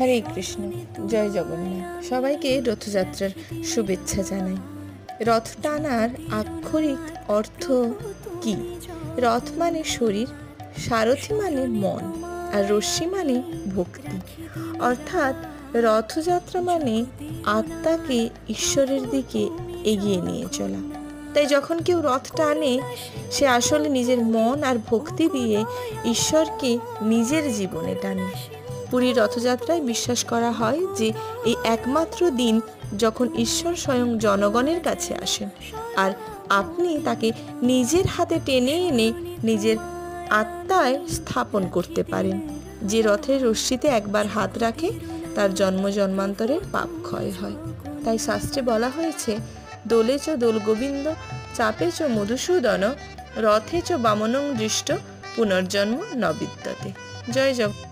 হরে কৃষ্ণ, জয় জগন্নাথ। সবাইকে রথযাত্রার শুভেচ্ছা জানাই। রথ টানার আক্ষরিক অর্থ কি? রথ মানে শরীর, সারথি মানে মন, আর রশ্মি মানে ভক্তি। অর্থাৎ রথযাত্রা মানে আত্মাকে ঈশ্বরের দিকে এগিয়ে নিয়ে চলা। তাই যখন কেউ রথ টানে, সে আসলে নিজের মন আর ভক্তি দিয়ে ঈশ্বরকে নিজের জীবনে টানে। পুরীর রথযাত্রায় বিশ্বাস করা হয় যে এই একমাত্র দিন যখন ঈশ্বর স্বয়ং জনগণের কাছে আসেন, আর আপনি তাকে নিজের হাতে টেনে এনে নিজের আত্মায় স্থাপন করতে পারেন। যে রথের রশ্মিতে একবার হাত রাখে, তার জন্ম জন্মান্তরের পাপ ক্ষয় হয়। তাই শাস্ত্রে বলা হয়েছে, দোলে চ দোল গোবিন্দ, চাপে চ মধুসূদন, রথে চ বামনং দৃষ্ট, পুনর্জন্ম ন বিদ্যতে। জয় জগন্নাথ।